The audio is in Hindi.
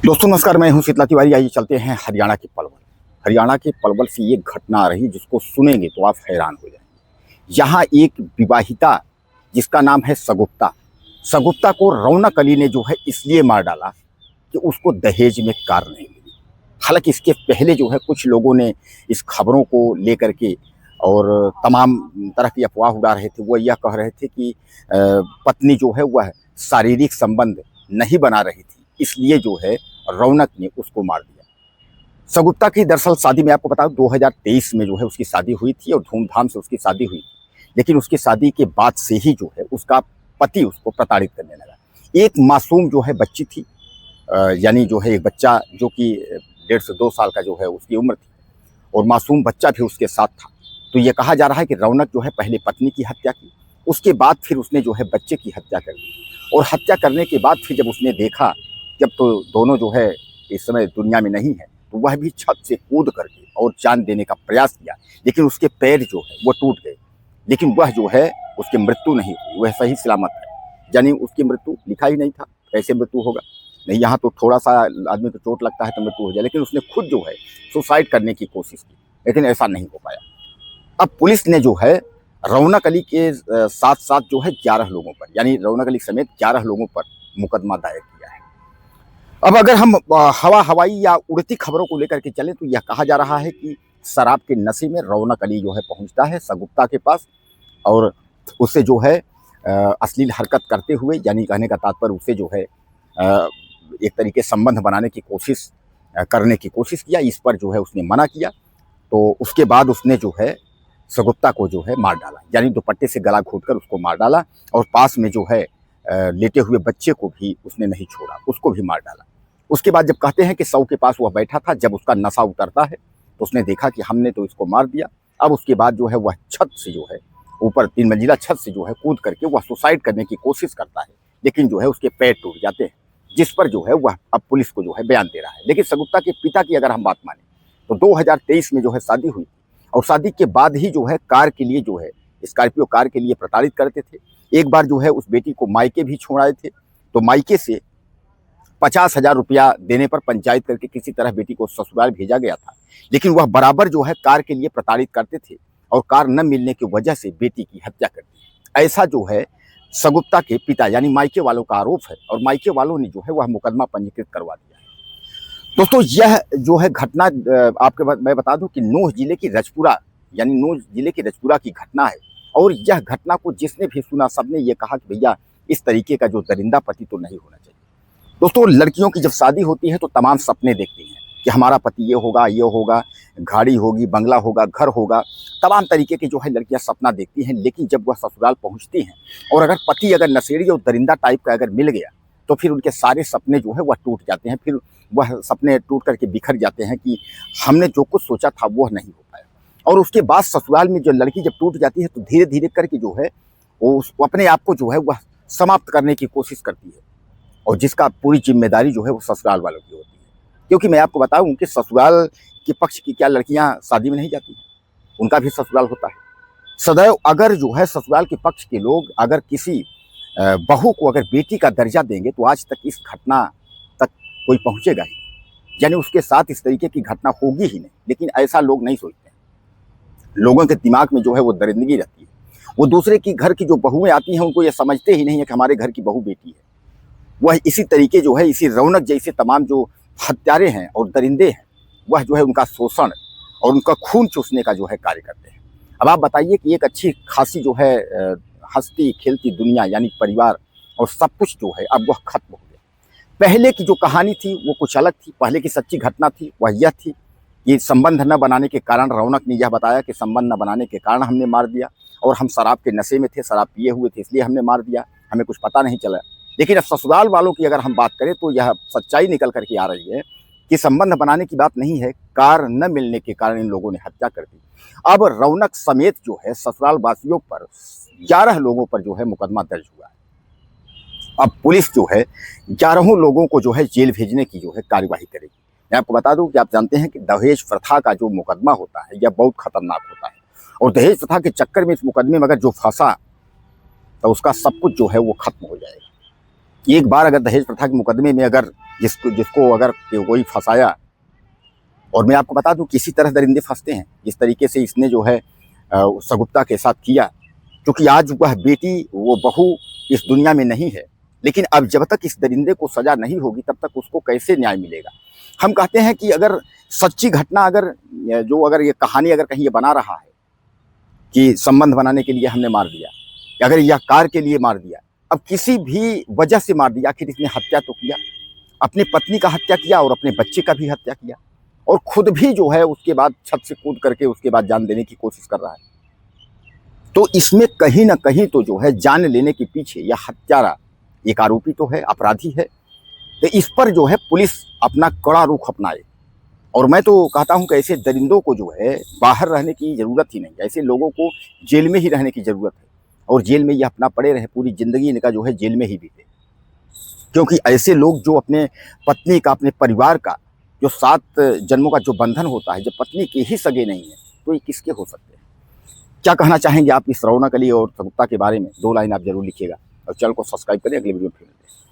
दोस्तों नमस्कार, मैं हूं शीतला तिवारी। आइए चलते हैं हरियाणा के पलवल। हरियाणा के पलवल से ये घटना आ रही जिसको सुनेंगे तो आप हैरान हो जाएंगे। यहाँ एक विवाहिता जिसका नाम है सगुप्ता, सगुप्ता को रौनक अली ने जो है इसलिए मार डाला कि उसको दहेज में कार नहीं मिली। हालांकि इसके पहले जो है कुछ लोगों ने इस खबरों को लेकर के और तमाम तरह की अफवाह उड़ा रहे थे। वो यह कह रहे थे कि पत्नी जो है वह शारीरिक संबंध नहीं बना रही थी, इसलिए जो है रौनक ने उसको मार दिया। सगुप्ता की दरअसल शादी में आपको बताऊं 2023 में जो है उसकी शादी हुई थी और धूमधाम से उसकी शादी हुई थी। लेकिन उसकी शादी के बाद से ही जो है उसका पति उसको प्रताड़ित करने लगा। एक मासूम जो है बच्ची थी, यानी जो है एक बच्चा जो कि 1.5 से 2 साल का जो है उसकी उम्र थी और मासूम बच्चा भी उसके साथ था। तो ये कहा जा रहा है कि रौनक जो है पहले पत्नी की हत्या की, उसके बाद फिर उसने जो है बच्चे की हत्या कर दी। और हत्या करने के बाद फिर जब उसने देखा, जब तो दोनों जो है इस समय दुनिया में नहीं है, तो वह भी छत से कूद करके और जान देने का प्रयास किया। लेकिन उसके पैर जो है वो टूट गए, लेकिन वह जो है उसकी मृत्यु नहीं हुई, वह सही सलामत है। यानी उसकी मृत्यु लिखा ही नहीं था, कैसे मृत्यु होगा। नहीं, यहाँ तो थोड़ा सा आदमी को चोट लगता है तो मृत्यु हो जाए, लेकिन उसने खुद जो है सुसाइड करने की कोशिश की, लेकिन ऐसा नहीं हो पाया। अब पुलिस ने जो है रौनक अली के साथ साथ जो है 11 लोगों पर, यानी रौनक अली समेत 11 लोगों पर मुकदमा दायर किया है। अब अगर हम हवाई या उड़ती खबरों को लेकर के चलें तो यह कहा जा रहा है कि शराब के नशे में रौनक अली जो है पहुंचता है सगुप्ता के पास और उससे जो है अश्लील हरकत करते हुए, यानी कहने का तात्पर्य उसे जो है एक तरीके संबंध बनाने की कोशिश करने की कोशिश किया। इस पर जो है उसने मना किया, तो उसके बाद उसने जो है सगुप्ता को जो है मार डाला, यानी दुपट्टे से गला घोंटकर उसको मार डाला और पास में जो है लेटे हुए बच्चे को भी उसने नहीं छोड़ा, उसको भी मार डाला। उसके बाद जब कहते हैं कि शव के पास वह बैठा था, जब उसका नशा उतरता है तो उसने देखा कि हमने तो इसको मार दिया। अब उसके बाद जो है वह छत से जो है ऊपर 3 मंजिला छत से जो है कूद करके वह सुसाइड करने की कोशिश करता है, लेकिन जो है उसके पैर टूट जाते हैं, जिस पर जो है वह अब पुलिस को जो है बयान दे रहा है। लेकिन सगुप्ता के पिता की अगर हम बात माने तो 2023 में जो है शादी हुई और शादी के बाद ही जो है कार के लिए जो है स्कॉर्पियो कार के लिए प्रताड़ित करते थे। एक बार जो है उस बेटी को मायके भी छोड़ाए थे, तो मायके से 50,000 रुपया देने पर पंचायत करके किसी तरह बेटी को ससुराल भेजा गया था। लेकिन वह बराबर जो है कार के लिए प्रताड़ित करते थे और कार न मिलने की वजह से बेटी की हत्या कर दी। ऐसा जो है सगुप्ता के पिता यानी मायके वालों का आरोप है और मायके वालों ने जो है वह मुकदमा पंजीकृत करवा दिया है। दोस्तों यह जो है घटना मैं बता दूं कि नूंह जिले की रजपुरा, यानी नूंह जिले की रजपुरा की घटना है। और यह घटना को जिसने भी सुना सबने ये कहा कि भैया इस तरीके का जो दरिंदा पति तो नहीं होना चाहिए। दोस्तों लड़कियों की जब शादी होती है तो तमाम सपने देखती हैं कि हमारा पति ये होगा, गाड़ी होगी, बंगला होगा, घर होगा, तमाम तरीके की जो है लड़कियां सपना देखती हैं। लेकिन जब वह ससुराल पहुंचती हैं और अगर पति अगर नशेड़ी और दरिंदा टाइप का अगर मिल गया तो फिर उनके सारे सपने जो है वह टूट जाते हैं। फिर वह सपने टूट करके बिखर जाते हैं कि हमने जो कुछ सोचा था वह नहीं हो पाया। और उसके बाद ससुराल में जो लड़की जब टूट जाती है तो धीरे धीरे करके जो है वो अपने आप को जो है वह समाप्त करने की कोशिश करती है, और जिसका पूरी जिम्मेदारी जो है वो ससुराल वालों की होती है। क्योंकि मैं आपको बताऊं कि ससुराल के पक्ष की क्या लड़कियां शादी में नहीं जाती हैं, उनका भी ससुराल होता है। सदैव अगर जो है ससुराल के पक्ष के लोग अगर किसी बहू को अगर बेटी का दर्जा देंगे तो आज तक इस घटना तक कोई पहुंचेगा ही, यानी उसके साथ इस तरीके की घटना होगी ही नहीं। लेकिन ऐसा लोग नहीं सोचते हैं, लोगों के दिमाग में जो है वो दरिंदगी रहती है। वो दूसरे की घर की जो बहुएं आती हैं उनको ये समझते ही नहीं है कि हमारे घर की बहू बेटी है। वह इसी तरीके जो है इसी रौनक जैसे तमाम जो हत्यारे हैं और दरिंदे हैं वह जो है उनका शोषण और उनका खून चूसने का जो है कार्य करते हैं। अब आप बताइए कि एक अच्छी खासी जो है हंसती खेलती दुनिया यानी परिवार और सब कुछ जो है अब वह खत्म हो गया। पहले की जो कहानी थी वो कुछ अलग थी, पहले की सच्ची घटना थी वह यह थी कि संबंध न बनाने के कारण रौनक ने यह बताया कि संबंध न बनाने के कारण हमने मार दिया और हम शराब के नशे में थे, शराब पिए हुए थे इसलिए हमने मार दिया, हमें कुछ पता नहीं चला। लेकिन अब ससुराल वालों की अगर हम बात करें तो यह सच्चाई निकल करके आ रही है कि संबंध बनाने की बात नहीं है, कार न मिलने के कारण इन लोगों ने हत्या कर दी। अब रौनक समेत जो है ससुराल वासियों पर 11 लोगों पर जो है मुकदमा दर्ज हुआ है। अब पुलिस जो है 11 लोगों को जो है जेल भेजने की जो है कार्यवाही करेगी। मैं आपको बता दूं कि आप जानते हैं कि दहेज प्रथा का जो मुकदमा होता है यह बहुत खतरनाक होता है, और दहेज प्रथा के चक्कर में इस मुकदमे में अगर जो फंसा तो उसका सब कुछ जो है वो खत्म हो जाएगा। एक बार अगर दहेज प्रथा के मुकदमे में अगर जिसको अगर कोई फंसाया, और मैं आपको बता दूं किसी तरह दरिंदे फंसते हैं, जिस तरीके से इसने जो है सगुप्ता के साथ किया, क्योंकि आज वह बेटी वो बहू इस दुनिया में नहीं है, लेकिन अब जब तक इस दरिंदे को सजा नहीं होगी तब तक उसको कैसे न्याय मिलेगा। हम कहते हैं कि अगर सच्ची घटना अगर ये कहानी अगर कहीं ये बना रहा है कि संबंध बनाने के लिए हमने मार दिया, अगर यह कार के लिए मार दिया, अब किसी भी वजह से मार दिया, आखिर इसने हत्या तो किया, अपनी पत्नी का हत्या किया और अपने बच्चे का भी हत्या किया, और खुद भी जो है उसके बाद छत से कूद करके उसके बाद जान देने की कोशिश कर रहा है। तो इसमें कहीं ना कहीं तो जो है जान लेने के पीछे यह हत्यारा एक आरोपी तो है, अपराधी है। तो इस पर जो है पुलिस अपना कड़ा रुख अपनाए, और मैं तो कहता हूं कि ऐसे दरिंदों को जो है बाहर रहने की जरूरत ही नहीं, ऐसे लोगों को जेल में ही रहने की जरूरत है, और जेल में ये अपना पड़े रहे, पूरी जिंदगी इनका जो है जेल में ही बीते। क्योंकि ऐसे लोग जो अपने पत्नी का, अपने परिवार का जो 7 जन्मों का जो बंधन होता है, जब पत्नी के ही सगे नहीं है तो ये किसके हो सकते हैं। क्या कहना चाहेंगे आप इस रौनक अली और सगुप्ता के बारे में? 2 लाइन आप जरूर लिखिएगा, और चैनल को सब्सक्राइब करें। अगले वीडियो में फिर मिलते हैं।